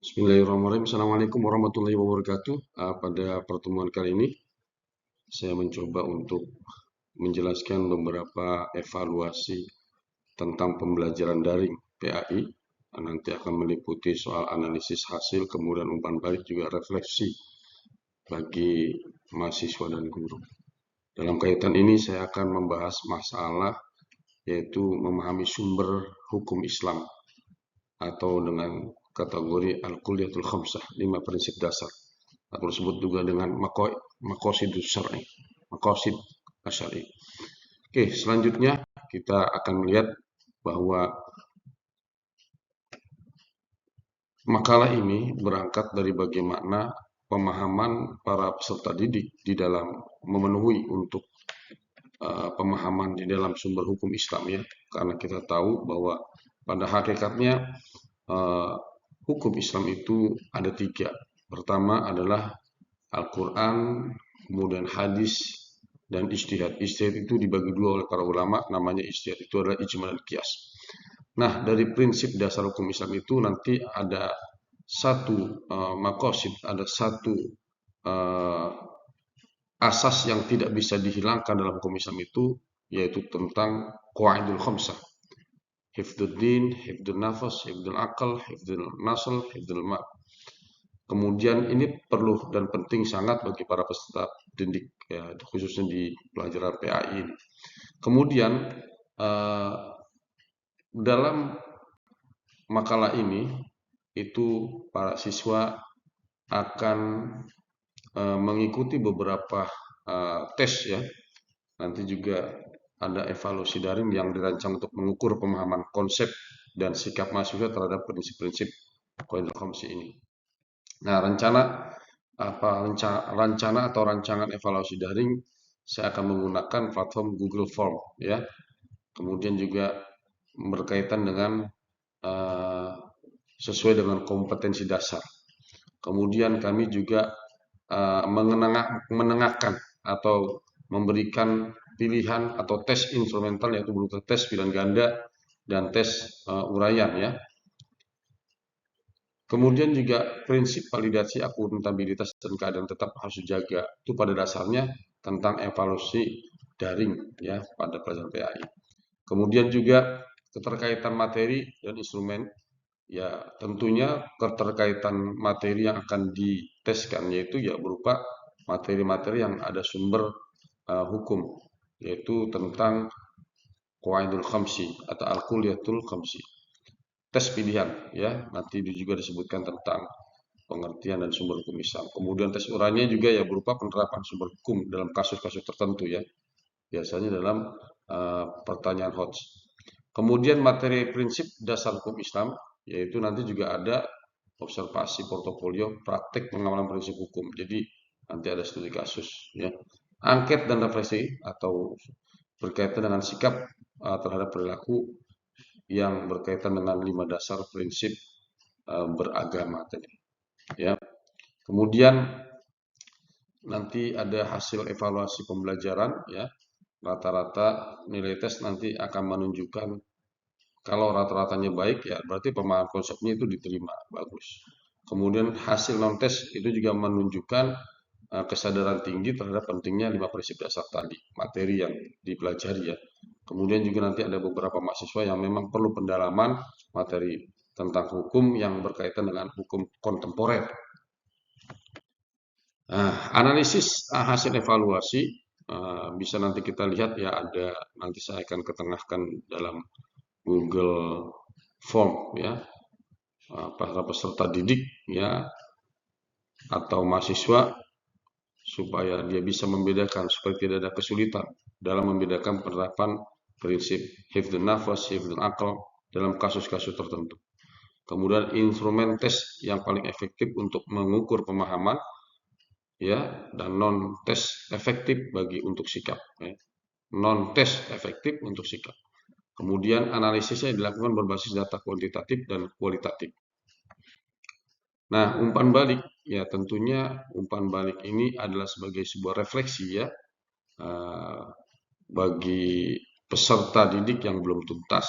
Bismillahirrahmanirrahim. Assalamualaikum warahmatullahi wabarakatuh. Pada pertemuan kali ini, saya mencoba untuk menjelaskan beberapa evaluasi tentang pembelajaran daring PAI. Nanti akan meliputi soal analisis hasil, kemudian umpan balik juga refleksi bagi mahasiswa dan guru. Dalam kaitan ini, saya akan membahas masalah yaitu memahami sumber hukum Islam atau dengan kategori Al-Kulliyatul Khamsah, 5 prinsip dasar. Atau disebut juga dengan Maqasidus Syar'i, Maqasid Asyari. Oke, selanjutnya kita akan melihat bahwa makalah ini berangkat dari bagaimana pemahaman para peserta didik di dalam memenuhi untuk pemahaman di dalam sumber hukum Islam ya. Karena kita tahu bahwa pada hakikatnya uh, hukum Islam itu ada 3. Pertama adalah Al-Quran, kemudian hadis, dan ijtihad. Ijtihad itu dibagi 2 oleh para ulama, namanya ijtihad itu adalah ijma dan qiyas. Nah, dari prinsip dasar hukum Islam itu nanti ada satu maqasid, ada satu uh, asas yang tidak bisa dihilangkan dalam hukum Islam itu, yaitu tentang qawaidul khamsah. Hifdud din, hifdul nafas, hifdul akal, hifdul nasl, hifdul ma'. Kemudian ini perlu dan penting sangat bagi para peserta didik, ya, khususnya di pelajaran PAI ini. Kemudian eh, dalam makalah ini itu para siswa akan mengikuti beberapa tes ya. Nanti juga ada evaluasi daring yang dirancang untuk mengukur pemahaman konsep dan sikap mahasiswa terhadap prinsip-prinsip Qaidul Khamsi ini. Nah, rencana atau rancangan evaluasi daring saya akan menggunakan platform Google Form ya. Kemudian juga berkaitan dengan uh, sesuai dengan kompetensi dasar. Kemudian kami juga menengahkan atau memberikan pilihan atau tes instrumental yaitu berupa tes pilihan ganda dan tes uraian ya. Kemudian juga prinsip validasi akuntabilitas dan keadaan tetap harus dijaga. Itu pada dasarnya tentang evaluasi daring ya pada pelajaran PAI. Kemudian juga keterkaitan materi dan instrumen. Ya, tentunya keterkaitan materi yang akan diteskan yaitu ya berupa materi-materi yang ada sumber hukum, yaitu tentang Qawaidul Khamsi atau Al-Kulliyatul Khamsi. Tes pilihan ya, nanti juga disebutkan tentang pengertian dan sumber hukum Islam. Kemudian tes uraiannya juga ya berupa penerapan sumber hukum dalam kasus-kasus tertentu ya, biasanya dalam pertanyaan HOTS. Kemudian materi prinsip dasar hukum Islam, yaitu nanti juga ada observasi portofolio praktek pengamalan prinsip hukum. Jadi nanti ada studi kasus ya. Angket dan refleksi atau berkaitan dengan sikap terhadap perilaku yang berkaitan dengan 5 dasar prinsip beragama tadi ya. Kemudian nanti ada hasil evaluasi pembelajaran ya. Rata-rata nilai tes nanti akan menunjukkan kalau rata-ratanya baik ya berarti pemahaman konsepnya itu diterima bagus. Kemudian hasil non tes itu juga menunjukkan kesadaran tinggi terhadap pentingnya 5 prinsip dasar tadi, materi yang dipelajari ya. Kemudian juga nanti ada beberapa mahasiswa yang memang perlu pendalaman materi tentang hukum yang berkaitan dengan hukum kontemporer. Analisis hasil evaluasi bisa nanti kita lihat ya, ada nanti saya akan ketengahkan dalam Google Form ya, para peserta didik ya atau mahasiswa supaya dia bisa membedakan, supaya tidak ada kesulitan dalam membedakan penerapan prinsip hifdzun nafas, hifdzun akal dalam kasus-kasus tertentu. Kemudian instrumen tes yang paling efektif untuk mengukur pemahaman ya, dan non tes efektif bagi untuk sikap ya. Non tes efektif untuk sikap. Kemudian analisisnya dilakukan berbasis data kuantitatif dan kualitatif. Nah, umpan balik ya, tentunya umpan balik ini adalah sebagai sebuah refleksi ya bagi peserta didik yang belum tuntas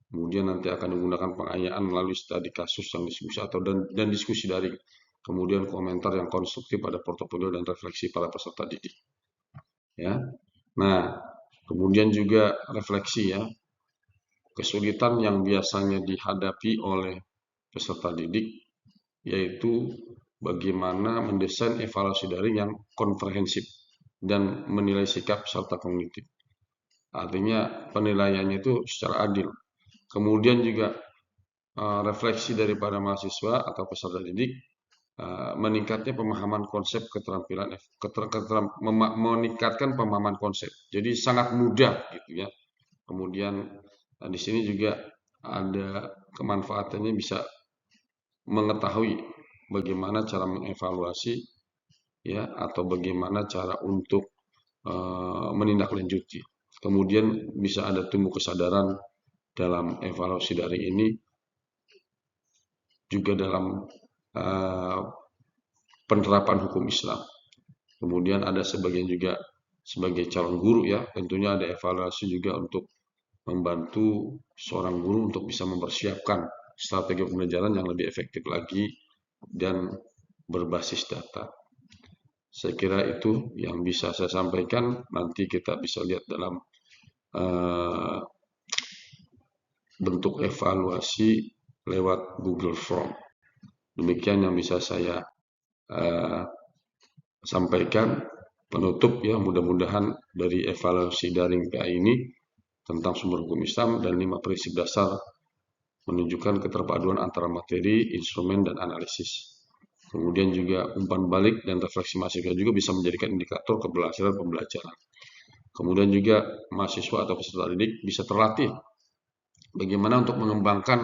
Kemudian nanti akan digunakan pengayaan melalui studi kasus yang diskusi atau dan diskusi daring. Kemudian komentar yang konstruktif pada portofolio dan refleksi para peserta didik. Ya. Nah, kemudian juga refleksi ya. Kesulitan yang biasanya dihadapi oleh peserta didik yaitu bagaimana mendesain evaluasi daring yang komprehensif dan menilai sikap serta kognitif. Artinya penilaiannya itu secara adil. Kemudian juga refleksi daripada mahasiswa atau peserta didik meningkatnya pemahaman konsep keterampilan meningkatkan pemahaman konsep. Jadi sangat mudah gitu ya. Kemudian di sini juga ada kemanfaatannya bisa mengetahui bagaimana cara mengevaluasi ya atau bagaimana cara untuk menindaklanjuti. Kemudian bisa ada tumbuh kesadaran dalam evaluasi daring ini juga dalam penerapan hukum Islam. Kemudian ada sebagian juga sebagai calon guru ya, tentunya ada evaluasi juga untuk membantu seorang guru untuk bisa mempersiapkan strategi pembelajaran yang lebih efektif lagi dan berbasis data. Saya kira itu yang bisa saya sampaikan. Nanti kita bisa lihat dalam bentuk evaluasi lewat Google Form. Demikian yang bisa saya sampaikan. Penutup ya, mudah-mudahan dari evaluasi daring PA ini tentang sumber hukum Islam dan 5 prinsip dasar menunjukkan keterpaduan antara materi, instrumen, dan analisis. Kemudian juga umpan balik dan refleksi mahasiswa juga bisa menjadikan indikator keberhasilan pembelajaran. Kemudian juga mahasiswa atau peserta didik bisa terlatih bagaimana untuk mengembangkan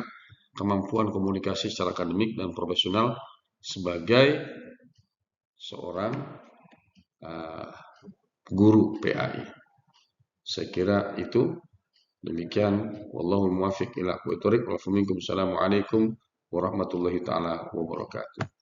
kemampuan komunikasi secara akademik dan profesional sebagai seorang guru PAI. Saya kira itu. Demikian, wallahu muwaffiq ila aqwamit thoriq. Wassalamualaikum warahmatullahi taala wabarakatuh.